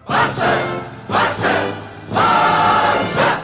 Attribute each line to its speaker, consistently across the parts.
Speaker 1: Barça! Barça! Barça!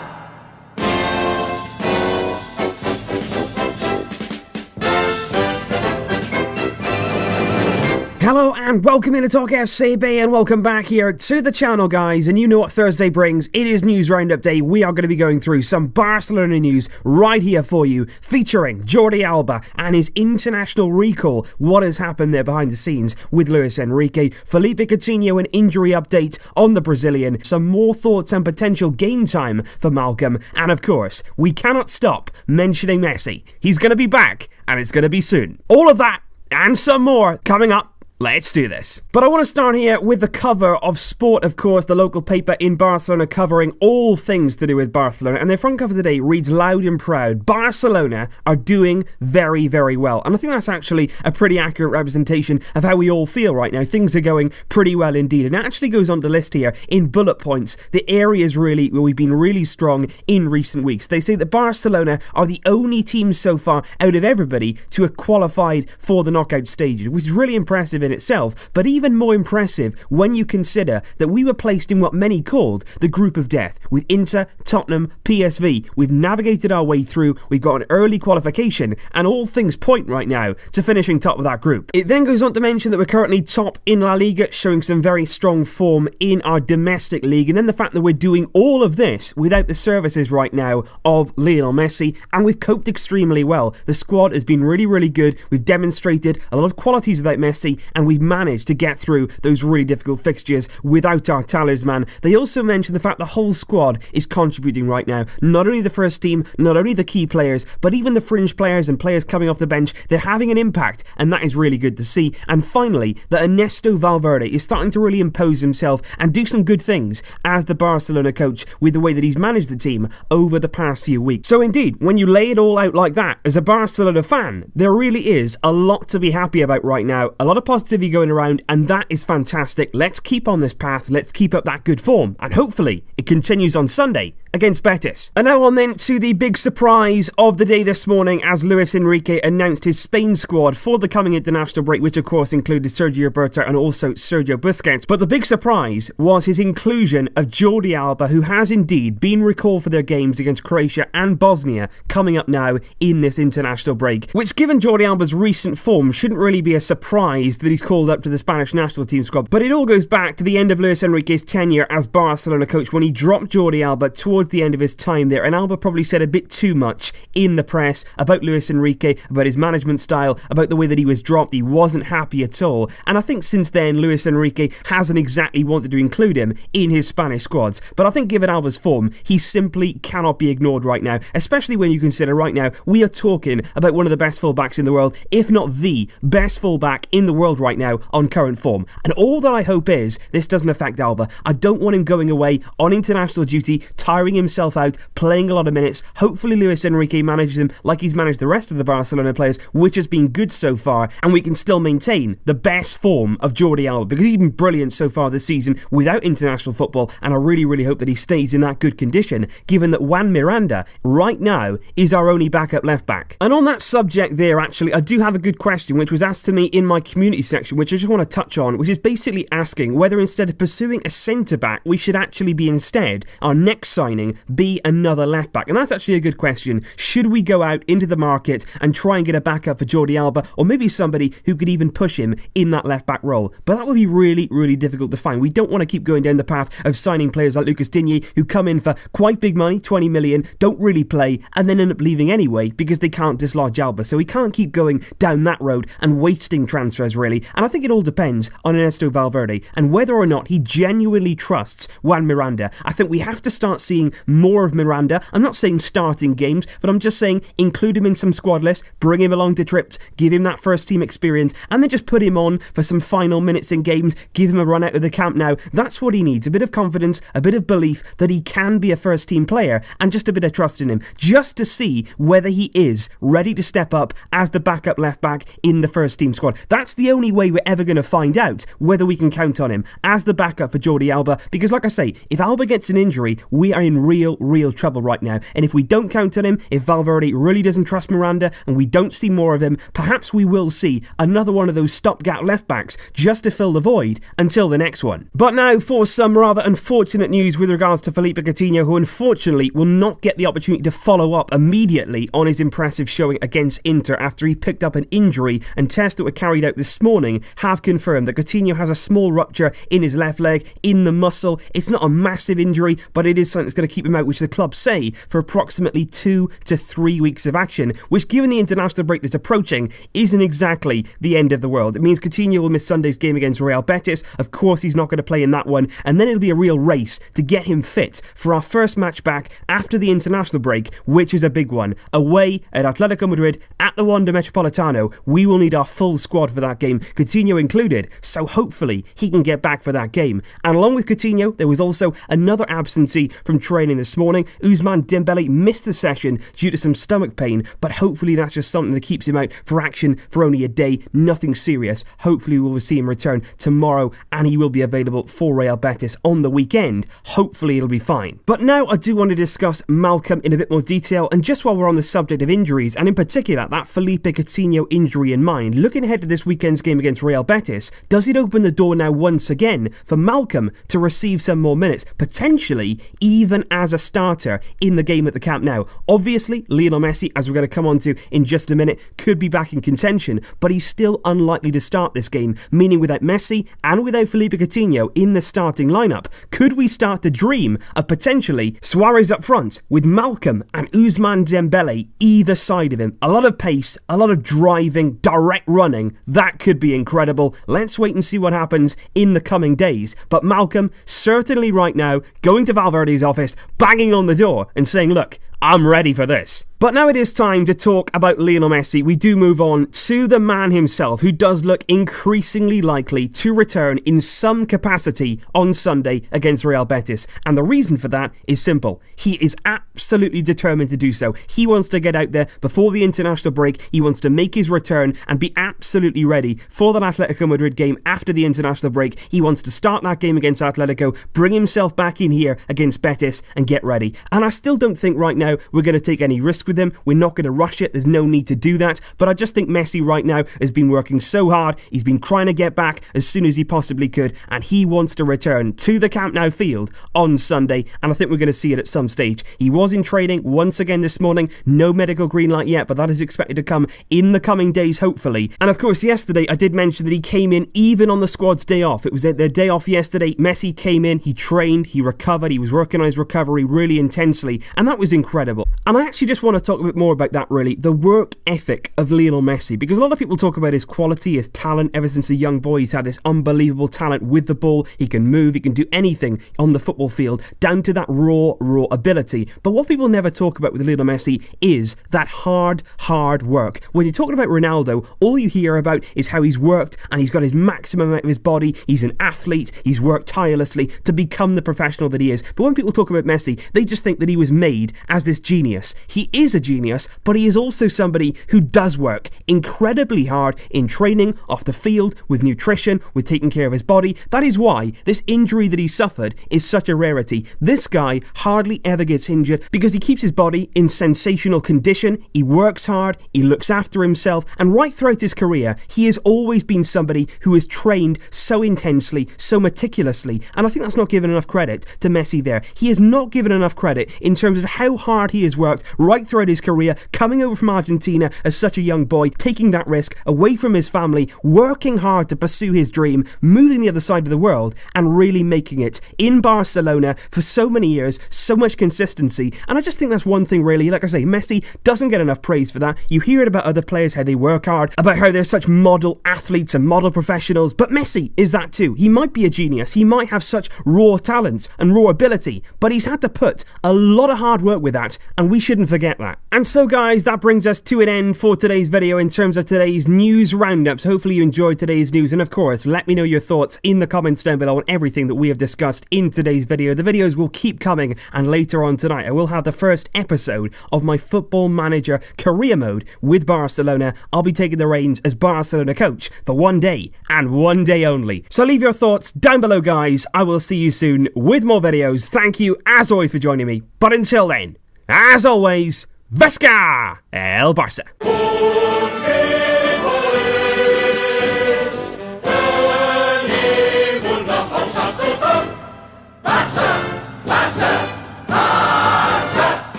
Speaker 2: Hello and welcome in to Talk FC, and welcome back here to the channel, guys. And you know what Thursday brings. It is News Roundup Day. We are going to be going through some Barcelona news right here for you, featuring Jordi Alba and his international recall. What has happened there behind the scenes with Luis Enrique, Felipe Coutinho, an injury update on the Brazilian, some more thoughts and potential game time for Malcom, and of course, we cannot stop mentioning Messi. He's going to be back, and it's going to be soon. All of that and some more coming up. Let's do this. But I want to start here with the cover of Sport, of course, the local paper in Barcelona covering all things to do with Barcelona. And their front cover today reads loud and proud, Barcelona are doing very, very well. And I think that's actually a pretty accurate representation of how we all feel right now. Things are going pretty well indeed. And it actually goes on to list here in bullet points the areas really where we've been really strong in recent weeks. They say that Barcelona are the only team so far out of everybody to have qualified for the knockout stages, which is really impressive in itself, but even more impressive when you consider that we were placed in what many called the group of death, with Inter, Tottenham, PSV. We've navigated our way through, we've got an early qualification, and all things point right now to finishing top of that group. It then goes on to mention that we're currently top in La Liga, showing some very strong form in our domestic league, and then the fact that we're doing all of this without the services right now of Lionel Messi, and we've coped extremely well. The squad has been really, really good. We've demonstrated a lot of qualities without Messi, and we've managed to get through those really difficult fixtures without our talisman. They also mention the fact the whole squad is contributing right now. Not only the first team, not only the key players, but even the fringe players and players coming off the bench. They're having an impact, and that is really good to see. And finally, that Ernesto Valverde is starting to really impose himself and do some good things as the Barcelona coach with the way that he's managed the team over the past few weeks. So indeed, when you lay it all out like that, as a Barcelona fan, there really is a lot to be happy about right now. A lot of positivity going around, and that is fantastic. Let's keep on this path, let's keep up that good form, and hopefully it continues on Sunday against Betis. And now on then to the big surprise of the day this morning, as Luis Enrique announced his Spain squad for the coming international break, which of course included Sergio Roberto and also Sergio Busquets. But the big surprise was his inclusion of Jordi Alba, who has indeed been recalled for their games against Croatia and Bosnia coming up now in this international break, which, given Jordi Alba's recent form, shouldn't really be a surprise that he's called up to the Spanish national team squad. But it all goes back to the end of Luis Enrique's tenure as Barcelona coach, when he dropped Jordi Alba towards the end of his time there, and Alba probably said a bit too much in the press about Luis Enrique, about his management style, about the way that he was dropped. He wasn't happy at all, and I think since then Luis Enrique hasn't exactly wanted to include him in his Spanish squads. But I think given Alba's form, he simply cannot be ignored right now, especially when you consider right now we are talking about one of the best fullbacks in the world, if not the best fullback in the world right now on current form. And all that I hope is this doesn't affect Alba. I don't want him going away on international duty, tiring himself out, playing a lot of minutes. Hopefully Luis Enrique manages him like he's managed the rest of the Barcelona players, which has been good so far, and we can still maintain the best form of Jordi Alba, because he's been brilliant so far this season without international football, and I really, really hope that he stays in that good condition, given that Juan Miranda right now is our only backup left back. And on that subject there, actually, I do have a good question which was asked to me in my community section, which I just want to touch on, which is basically asking whether instead of pursuing a centre-back, we should actually be instead, our next signing, be another left-back. And that's actually a good question. Should we go out into the market and try and get a backup for Jordi Alba, or maybe somebody who could even push him in that left-back role? But that would be really, really difficult to find. We don't want to keep going down the path of signing players like Lucas Digne, who come in for quite big money, 20 million, don't really play, and then end up leaving anyway because they can't dislodge Alba. So we can't keep going down that road and wasting transfers, really. And I think it all depends on Ernesto Valverde and whether or not he genuinely trusts Juan Miranda. I think we have to start seeing more of Miranda. I'm not saying starting games, but I'm just saying include him in some squad lists, bring him along to trips, give him that first team experience, and then just put him on for some final minutes in games, give him a run out of the camp now. That's what he needs, a bit of confidence, a bit of belief that he can be a first team player, and just a bit of trust in him, just to see whether he is ready to step up as the backup left back in the first team squad. That's the only way we're ever going to find out whether we can count on him as the backup for Jordi Alba, because like I say, if Alba gets an injury, we are in in real trouble right now. And if we don't count on him, if Valverde really doesn't trust Miranda and we don't see more of him, perhaps we will see another one of those stopgap left backs just to fill the void until the next one. But now for some rather unfortunate news with regards to Philippe Coutinho, who unfortunately will not get the opportunity to follow up immediately on his impressive showing against Inter after he picked up an injury, and tests that were carried out this morning have confirmed that Coutinho has a small rupture in his left leg, in the muscle. It's not a massive injury, but it is something that's going to keep him out, which the club say for approximately 2 to 3 weeks of action, which given the international break that's approaching isn't exactly the end of the world. It means Coutinho will miss Sunday's game against Real Betis. Of course he's not going to play in that one, and then it'll be a real race to get him fit for our first match back after the international break, which is a big one. Away at Atletico Madrid at the Wanda Metropolitano, we will need our full squad for that game, Coutinho included, so hopefully he can get back for that game. And along with Coutinho, there was also another absentee from training this morning. Ousmane Dembele missed the session due to some stomach pain, but hopefully that's just something that keeps him out for action for only a day, nothing serious. Hopefully we will see him return tomorrow and he will be available for Real Betis on the weekend. Hopefully it'll be fine. But now I do want to discuss Malcom in a bit more detail, and just while we're on the subject of injuries, and in particular that Philippe Coutinho injury in mind, looking ahead to this weekend's game against Real Betis, does it open the door now once again for Malcom to receive some more minutes, potentially even as a starter in the game at the Camp Nou? Obviously, Lionel Messi, as we're going to come on to in just a minute, could be back in contention, but he's still unlikely to start this game, meaning without Messi and without Philippe Coutinho in the starting lineup, could we start to dream of potentially Suarez up front with Malcom and Ousmane Dembele either side of him? A lot of pace, a lot of driving, direct running. That could be incredible. Let's wait and see what happens in the coming days. But Malcom certainly right now going to Valverde's office, banging on the door and saying, look, I'm ready for this. But now it is time to talk about Lionel Messi. We do move on to the man himself, who does look increasingly likely to return in some capacity on Sunday against Real Betis. And the reason for that is simple. He is absolutely determined to do so. He wants to get out there before the international break. He wants to make his return and be absolutely ready for that Atletico Madrid game after the international break. He wants to start that game against Atletico, bring himself back in here against Betis and get ready. And I still don't think right now we're going to take any risk with him. We're not going to rush it. There's no need to do that. But I just think Messi right now has been working so hard. He's been trying to get back as soon as he possibly could, and he wants to return to the Camp Nou field on Sunday, and I think we're going to see it at some stage. He was in training once again this morning. No medical green light yet, but that is expected to come in the coming days, hopefully. And of course, yesterday I did mention that he came in even on the squad's day off. It was their day off yesterday. Messi came in, he trained, he recovered, he was working on his recovery really intensely, and that was incredible. And I actually just want to talk a bit more about that, really, the work ethic of Lionel Messi, because a lot of people talk about his quality, his talent. Ever since a young boy, he's had this unbelievable talent with the ball. He can move, he can do anything on the football field, down to that raw ability. But what people never talk about with Lionel Messi is that hard work. When you're talking about Ronaldo, all you hear about is how he's worked and he's got his maximum out of his body. He's an athlete, he's worked tirelessly to become the professional that he is. But when people talk about Messi, they just think that he was made as this genius. He is a genius, but he is also somebody who does work incredibly hard in training, off the field, with nutrition, with taking care of his body. That is why this injury that he suffered is such a rarity. This guy hardly ever gets injured because he keeps his body in sensational condition, he works hard, he looks after himself, and right throughout his career, he has always been somebody who has trained so intensely, so meticulously, and I think that's not given enough credit to Messi there. He is not given enough credit in terms of how hard he has worked right throughout his career, coming over from Argentina as such a young boy, taking that risk away from his family, working hard to pursue his dream, moving the other side of the world and really making it in Barcelona for so many years, so much consistency. And I just think that's one thing really, like I say, Messi doesn't get enough praise for that. You hear it about other players, how they work hard, about how they're such model athletes and model professionals, but Messi is that too. He might be a genius, he might have such raw talents and raw ability, but he's had to put a lot of hard work with that, and we shouldn't forget that. And so guys, that brings us to an end for today's video in terms of today's news roundups. Hopefully you enjoyed today's news, and of course let me know your thoughts in the comments down below on everything that we have discussed in today's video. The videos will keep coming, and later on tonight I will have the first episode of my Football Manager career mode with Barcelona. I'll be taking the reins as Barcelona coach for one day and one day only. So leave your thoughts down below guys. I will see you soon with more videos. Thank you as always for joining me. But until then, as always, Visca El Barça.